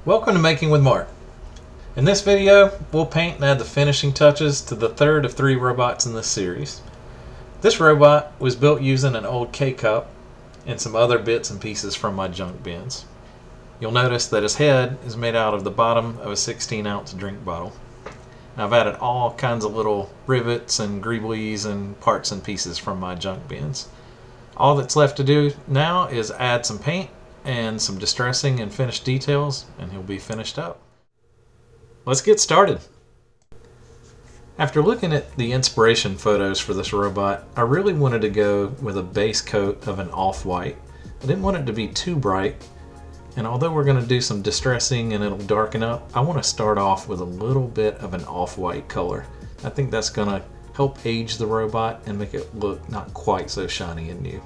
Welcome to Making with Mark. In this video, we'll paint and add the finishing touches to the third of 3 robots in this series. This robot was built using an old K-cup and some other bits and pieces from my junk bins. You'll notice that his head is made out of the bottom of a 16-ounce drink bottle. And I've added all kinds of little rivets and greeblies and parts and pieces from my junk bins. All that's left to do now is add some paint and some distressing and finished details, and he'll be finished up. Let's get started. After looking at the inspiration photos for this robot, I really wanted to go with a base coat of an off-white. I didn't want it to be too bright, and although we're going to do some distressing and it'll darken up, I want to start off with a little bit of an off-white color. I think that's going to help age the robot and make it look not quite so shiny and new.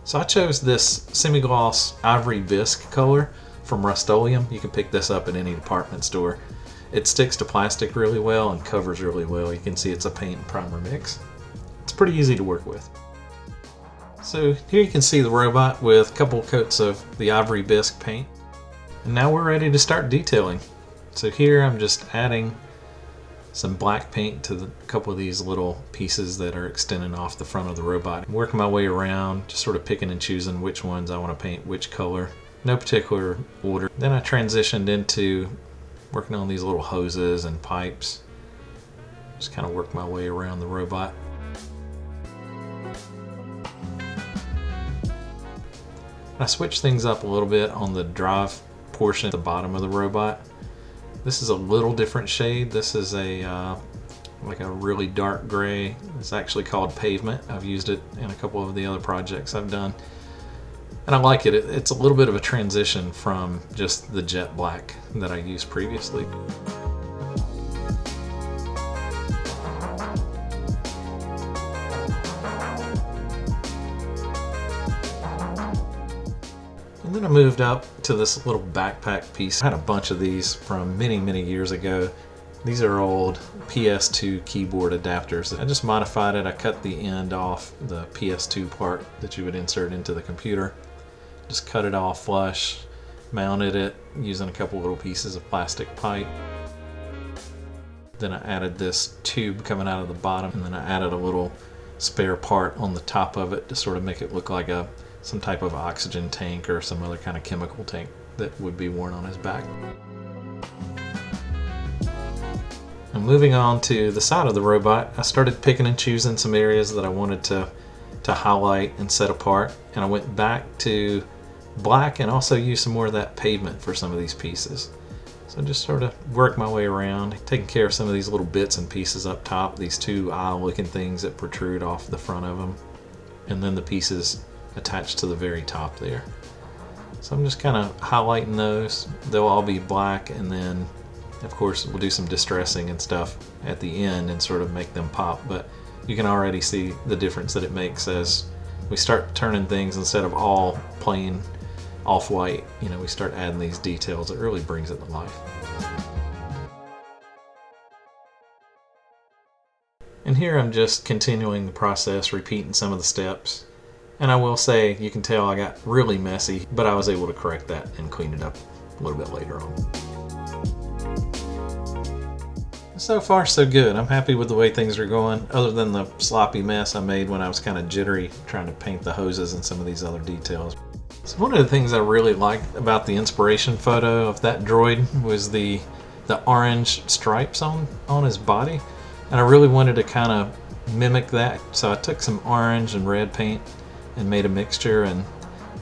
So I chose this semi-gloss ivory bisque color from Rust-Oleum. You can pick this up at any department store. It sticks to plastic really well and covers really well. You can see it's a paint and primer mix. It's pretty easy to work with. So here you can see the robot with a couple coats of the ivory bisque paint. And now we're ready to start detailing. So here I'm just adding some black paint to a couple of these little pieces that are extending off the front of the robot. I'm working my way around, just sort of picking and choosing which ones I want to paint which color. No particular order. Then I transitioned into working on these little hoses and pipes. Just kind of work my way around the robot. I switched things up a little bit on the drive portion at the bottom of the robot. This is a little different shade. This is like a really dark gray. It's actually called Pavement. I've used it in a couple of the other projects I've done. And I like it. It's a little bit of a transition from just the jet black that I used previously. And then I moved up to this little backpack piece. I had a bunch of these from many years ago. These are old PS2 keyboard adapters. I just modified it. I cut the end off the PS2 part that you would insert into the computer. Just cut it off flush, mounted it using a couple little pieces of plastic pipe. Then I added this tube coming out of the bottom, and then I added a little spare part on the top of it to sort of make it look like some type of oxygen tank or some other kind of chemical tank that would be worn on his back. And moving on to the side of the robot, I started picking and choosing some areas that I wanted to highlight and set apart, and I went back to black and also used some more of that pavement for some of these pieces. So just sort of work my way around, taking care of some of these little bits and pieces up top, these 2 eye looking things that protrude off the front of them, and then the pieces attached to the very top there. So I'm just kind of highlighting those. They'll all be black, and then of course we'll do some distressing and stuff at the end and sort of make them pop, but you can already see the difference that it makes as we start turning things instead of all plain off-white. We start adding these details. It really brings it to life. And here I'm just continuing the process, repeating some of the steps. And I will say, you can tell I got really messy, but I was able to correct that and clean it up a little bit later on. So far so good. I'm happy with the way things are going, other than the sloppy mess I made when I was kind of jittery trying to paint the hoses and some of these other details. So one of the things I really liked about the inspiration photo of that droid was the orange stripes on his body, and I really wanted to kind of mimic that. So I took some orange and red paint and made a mixture, and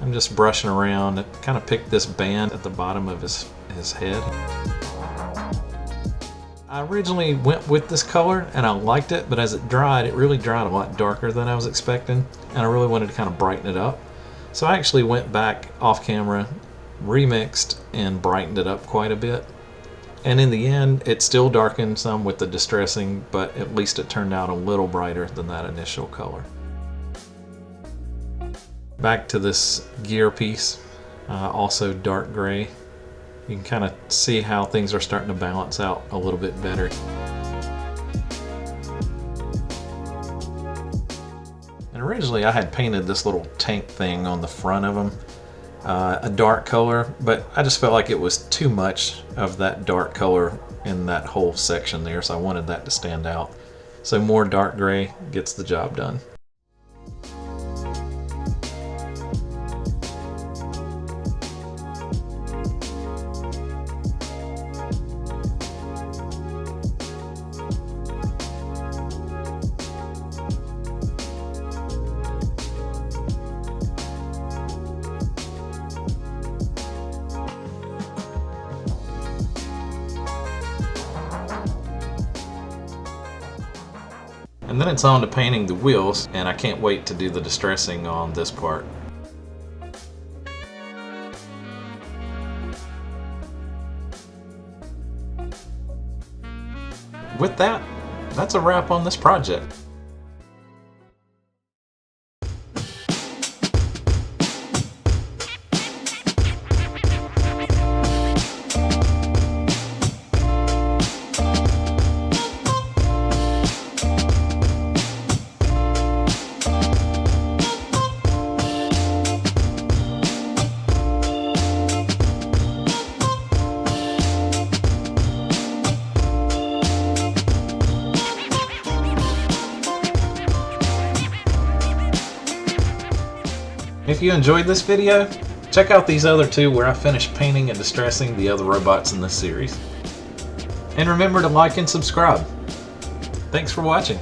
I'm just brushing around and kind of picked this band at the bottom of his head. I originally went with this color and I liked it, but as it dried, it really dried a lot darker than I was expecting, and I really wanted to kind of brighten it up. So I actually went back off camera, remixed, and brightened it up quite a bit. And in the end, it still darkened some with the distressing, but at least it turned out a little brighter than that initial color. Back to this gear piece, also dark gray. You can kind of see how things are starting to balance out a little bit better. And originally I had painted this little tank thing on the front of them, a dark color, but I just felt like it was too much of that dark color in that whole section there, so I wanted that to stand out. So more dark gray gets the job done. And then it's on to painting the wheels, and I can't wait to do the distressing on this part. With that, that's a wrap on this project. If you enjoyed this video, check out these other two where I finished painting and distressing the other robots in this series. And remember to like and subscribe. Thanks for watching.